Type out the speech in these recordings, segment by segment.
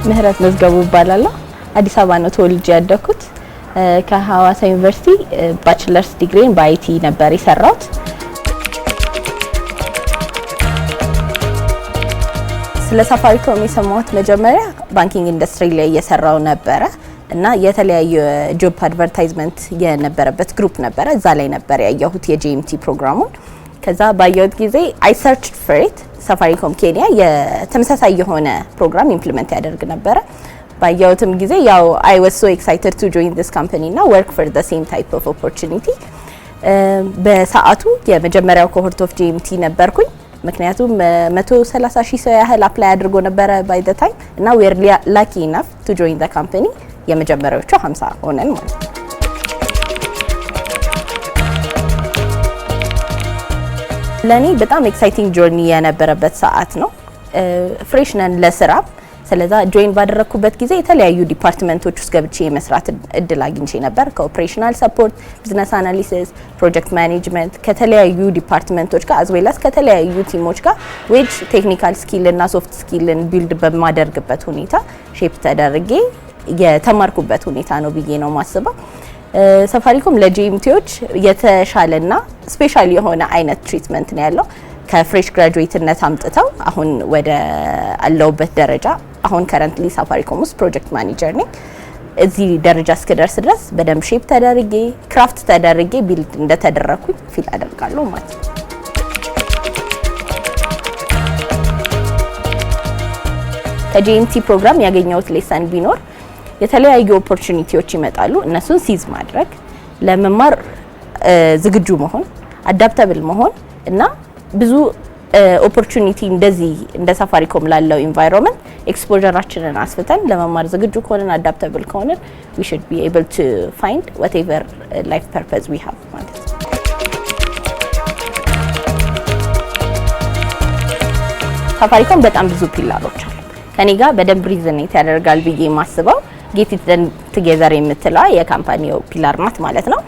ምህረት መዝገቡ እባላለሁ። አዲስ አበባ ነው ተወልጄ ያደኩት። ከሐዋሳ ዩኒቨርሲቲ ባችለርስ ዲግሪን በአይቲ ነበር የሰራሁት። ስለ ሳፋሪኮም የሰማሁት መጀመሪያ ባንኪንግ ኢንዱስትሪ ላይ እየሰራው ነበረ እና የተለያየ ጆብ አድቨርታይዝመንት የነበረበት ግሩፕ ነበረ። እዛ ላይ ነበር ያየሁት የጂኤምቲ ፕሮግራሙን። ከዛ ባየሁት ጊዜ አይ ሰርችድ ፎር ኢት። ሳፋሪኮም ኬንያ የተመሳሳይ የሆነ ፕሮግራም ኢምፕሊመንት ያደርግ ነበረ። ባየሁትም ጊዜ ያው አይ ዋዝ ሶ ኤክሳይትድ ቱ ጆይን ዲስ ካምፓኒ እና ወርክ ፎር ዘ ሴም ታይፕ ኦፍ ኦፖርቹኒቲ። በሰዓቱ የመጀመሪያው ኮሆርት ኦፍ ጂኤምቲ ነበርኩኝ። ምክንያቱም 130,000 ሰው ያህል አፕላይ አድርጎ ነበረ ባይ ዘ ታይም እና ዊ አር ላኪ ኢናፍ ቱ ጆይን ዘ ካምፓኒ። የመጀመሪያዎቹ 50 ሆነን ማለት ነው። ለኔ በጣም ኤክሳይቲንግ ጆርኒ የነበረበት ሰዓት ነው። ፍሬሽ ነን ለስራ። ስለዛ ጆይን ባደረኩበት ጊዜ የተለያዩ ዲፓርትመንቶች ውስጥ ገብቼ የመስራት እድል አግኝቼ ነበር። ከኦፕሬሽናል ሰፖርት፣ ቢዝነስ አናሊሲስ፣ ፕሮጀክት ማኔጅመንት ከተለያዩ ዲፓርትመንቶች ጋር አዝዌላስ ከተለያዩ ቲሞች ጋር ዌጅ ቴክኒካል ስኪል እና ሶፍት ስኪልን ቢልድ በማደርግበት ሁኔታ ሼፕ ተደርጌ የተማርኩበት ሁኔታ ነው ብዬ ነው ማስበው። ሳፋሪኮም ለጂኤምቲዎች የተሻለና ስፔሻል የሆነ አይነት ትሪትመንት ነው ያለው። ከፍሬሽ ግራጁዌትነት አምጥተው አሁን ወደ አለውበት ደረጃ አሁን ከረንትሊ ሳፋሪኮም ውስጥ ፕሮጀክት ማኔጀር ነኝ። እዚህ ደረጃ እስከደርስ ድረስ በደንብ ሼፕ ተደርጌ ክራፍት ተደርጌ ቢልድ እንደተደረኩኝ ፊል አደርጋለሁ ማለት ነው። ከጂኤምቲ ፕሮግራም ያገኘሁት ሌሰን ቢኖር የተለያዩ ኦፖርቹኒቲዎች ይመጣሉ። እነሱን ሲዝ ማድረግ፣ ለመማር ዝግጁ መሆን፣ አዳፕተብል መሆን እና ብዙ ኦፖርቹኒቲ እንደዚህ እንደ ሳፋሪኮም ላለው ኢንቫይሮንመንት ኤክስፖዠራችንን አስፍተን ለመማር ዝግጁ ከሆነን አዳፕተብል ከሆነን we should be able to find whatever life purpose we have ማለት ነው። ሳፋሪኮም በጣም ብዙ ፒላሮች አሉ። ከኔ ጋር በደንብ ሪዝኔት ያደርጋል ብዬ የማስበው ጌት ኢት ደን ቱጌዘር የምትለው የካምፓኒው ፒላር ናት ማለት ነው።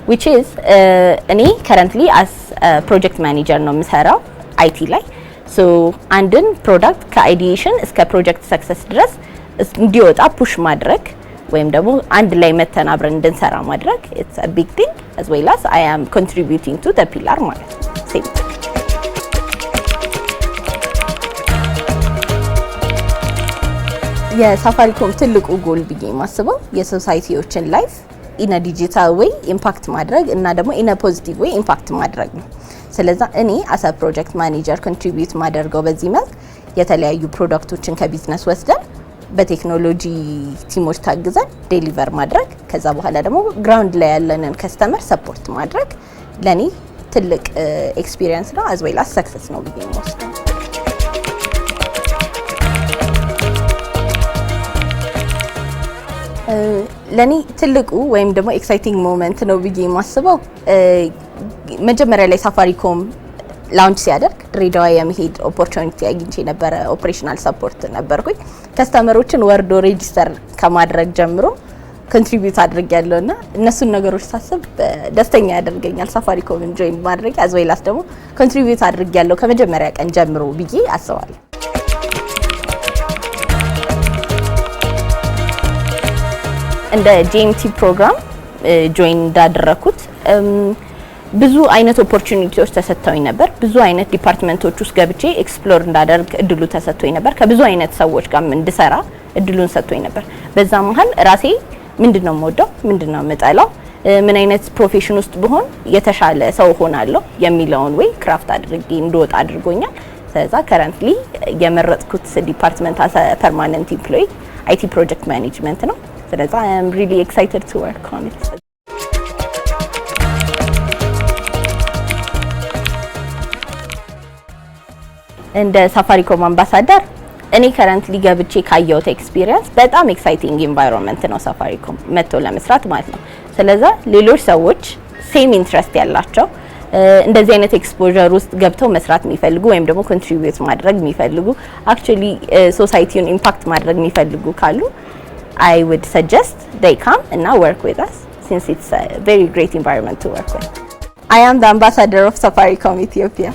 which is እኔ currently as project manager ነው የምሰራው አይቲ ላይ። ሶ አንድን ፕሮዳክት ከአይዲዬሽን እስከ ፕሮጀክት ሰክሰስ ድረስ እንዲወጣ ፑሽ ማድረግ ወይም ደግሞ አንድ ላይ መተን አብረን እንድንሰራ ማድረግ it's a big thing as well as I am contributing to the pillar ማለት ነው። የሳፋሪኮም ትልቁ ጎል ብዬ የማስበው የሶሳይቲዎችን ላይፍ ኢን አ ዲጂታል ዌይ ኢምፓክት ማድረግ እና ደግሞ ኢን አ ፖዚቲቭ ዌይ ኢምፓክት ማድረግ ነው። ስለዚህ እኔ አስ አ ፕሮጀክት ማኔጀር ኮንትሪቢዩት ማደርገው በዚህ መልክ የተለያዩ ፕሮዳክቶችን ከቢዝነስ ወስደን በቴክኖሎጂ ቲሞች ታግዘን ዴሊቨር ማድረግ፣ ከዛ በኋላ ደግሞ ግራውንድ ላይ ያለንን ከስተመር ሰፖርት ማድረግ ለኔ ትልቅ ኤክስፒሪየንስ ነው አዝ ዌል አስ ሰክሰስ ነው ብዬ የምወስደው። ለኔ ትልቁ ወይም ደግሞ ኤክሳይቲንግ ሞመንት ነው ብዬ የማስበው መጀመሪያ ላይ ሳፋሪኮም ላውንች ሲያደርግ ድሬዳዋ የመሄድ ኦፖርቹኒቲ አግኝቼ ነበረ። ኦፕሬሽናል ሰፖርት ነበርኩኝ። ከስተመሮችን ወርዶ ሬጂስተር ከማድረግ ጀምሮ ኮንትሪቢዩት አድርጌያለሁና እነሱን ነገሮች ሳስብ ደስተኛ ያደርገኛል። ሳፋሪኮምን ጆይን ማድረግ አዝ ዌል አስ ደግሞ ኮንትሪቢዩት አድርጌያለሁ ከመጀመሪያ ቀን ጀምሮ ብዬ አስባለሁ። እንደ ጂኤምቲ ፕሮግራም ጆይን እንዳደረኩት ብዙ አይነት ኦፖርቹኒቲዎች ተሰጥተውኝ ነበር። ብዙ አይነት ዲፓርትመንቶች ውስጥ ገብቼ ኤክስፕሎር እንዳደርግ እድሉ ተሰጥቶኝ ነበር። ከብዙ አይነት ሰዎች ጋር እንድሰራ እድሉን ሰጥቶኝ ነበር። በዛ መሀል ራሴ ምንድነው የምወደው፣ ምንድነው የምጠላው፣ ምን አይነት ፕሮፌሽን ውስጥ ብሆን የተሻለ ሰው ሆናለሁ የሚለውን ወይ ክራፍት አድርጌ እንድወጣ አድርጎኛል። ስለዛ ከረንትሊ የመረጥኩት ዲፓርትመንት አስ ፐርማነንት ኤምፕሎይ አይቲ ፕሮጀክት ማኔጅመንት ነው። ስለዚህ I am really excited to work on it. እንደ ሳፋሪኮም አምባሳደር እኔ ከረንትሊ ገብቼ ካየሁት ኤክስፒሪየንስ በጣም ኤክሳይቲንግ ኢንቫይሮንመንት ነው ሳፋሪኮም መጥቶ ለመስራት ማለት ነው። ስለዚህ ሌሎች ሰዎች ሴም ኢንትረስት ያላቸው እንደዚህ አይነት ኤክስፖዠር ውስጥ ገብተው መስራት የሚፈልጉ ወይም ደግሞ ኮንትሪቢዩት ማድረግ የሚፈልጉ አክቹሊ ሶሳይቲውን ኢምፓክት ማድረግ የሚፈልጉ ካሉ I would suggest they come and now work with us since it's a very great environment to work with. I am the ambassador of Safaricom Ethiopia.